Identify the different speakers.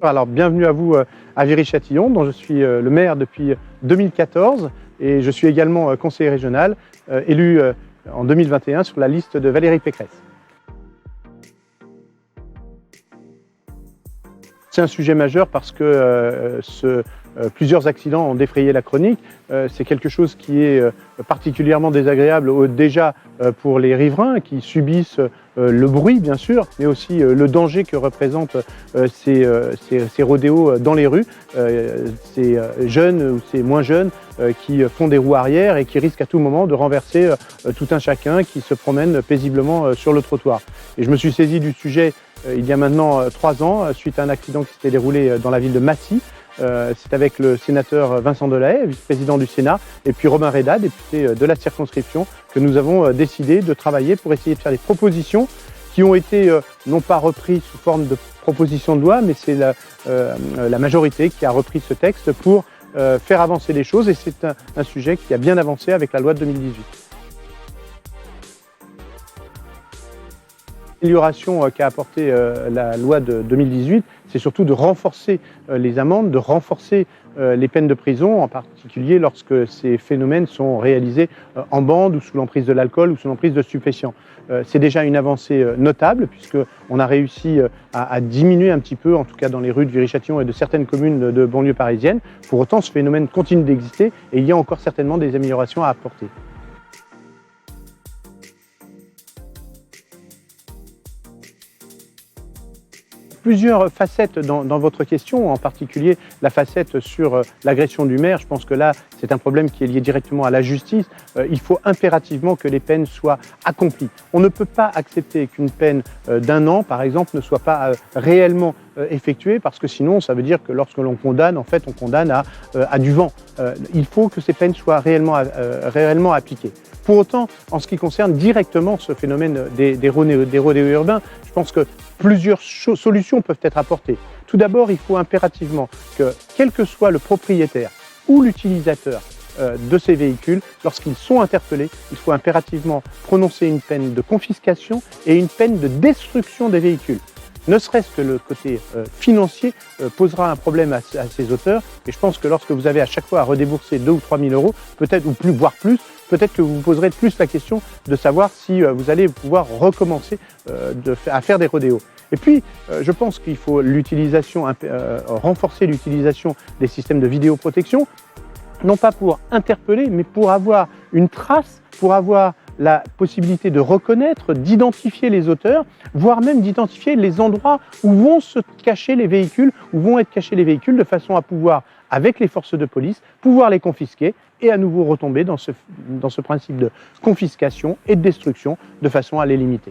Speaker 1: Alors bienvenue à vous à Viry-Châtillon, dont je suis le maire depuis 2014 et je suis également conseiller régional, élu en 2021 sur la liste de Valérie Pécresse. C'est un sujet majeur parce que plusieurs accidents ont défrayé la chronique. C'est quelque chose qui est particulièrement désagréable déjà pour les riverains qui subissent le bruit bien sûr, mais aussi le danger que représentent ces rodéos dans les rues. Ces jeunes ou ces moins jeunes qui font des roues arrière et qui risquent à tout moment de renverser tout un chacun qui se promène paisiblement sur le trottoir. Et je me suis saisi du sujet il y a maintenant 3 ans, suite à un accident qui s'était déroulé dans la ville de Massy. C'est avec le sénateur Vincent Delahaye, vice-président du Sénat, et puis Robin Reda, député de la circonscription, que nous avons décidé de travailler pour essayer de faire des propositions qui ont été non pas reprises sous forme de propositions de loi, mais c'est la majorité qui a repris ce texte pour faire avancer les choses, et c'est un sujet qui a bien avancé avec la loi de 2018. L'amélioration qu'a apporté la loi de 2018, c'est surtout de renforcer les amendes, de renforcer les peines de prison, en particulier lorsque ces phénomènes sont réalisés en bande ou sous l'emprise de l'alcool ou sous l'emprise de stupéfiants. C'est déjà une avancée notable puisqu'on a réussi à diminuer un petit peu, en tout cas dans les rues de Viry-Châtillon et de certaines communes de banlieue parisienne. Pour autant, ce phénomène continue d'exister et il y a encore certainement des améliorations à apporter. Plusieurs facettes dans votre question, en particulier la facette sur l'agression du maire. Je pense que là, c'est un problème qui est lié directement à la justice. Il faut impérativement que les peines soient accomplies. On ne peut pas accepter qu'une peine d'1 an, par exemple, ne soit pas réellement effectuée, parce que sinon, ça veut dire que lorsque l'on condamne, en fait, on condamne à du vent. Il faut que ces peines soient réellement appliquées. Pour autant, en ce qui concerne directement ce phénomène des rodéos urbains, je pense que plusieurs solutions peuvent être apportées. Tout d'abord, il faut impérativement que, quel que soit le propriétaire ou l'utilisateur de ces véhicules, lorsqu'ils sont interpellés, il faut impérativement prononcer une peine de confiscation et une peine de destruction des véhicules. Ne serait-ce que le côté financier posera un problème à ces auteurs, et je pense que lorsque vous avez à chaque fois à redébourser 2 ou 3 000 euros, peut-être ou plus, voire plus, peut-être que vous vous poserez plus la question de savoir si vous allez pouvoir recommencer à faire des rodéos. Et puis, je pense qu'il faut renforcer l'utilisation des systèmes de vidéoprotection, non pas pour interpeller, mais pour avoir une trace, pour avoir la possibilité de reconnaître, d'identifier les auteurs, voire même d'identifier les endroits où vont se cacher les véhicules, où vont être cachés les véhicules, de façon à pouvoir, avec les forces de police, pouvoir les confisquer et à nouveau retomber dans ce principe de confiscation et de destruction, de façon à les limiter.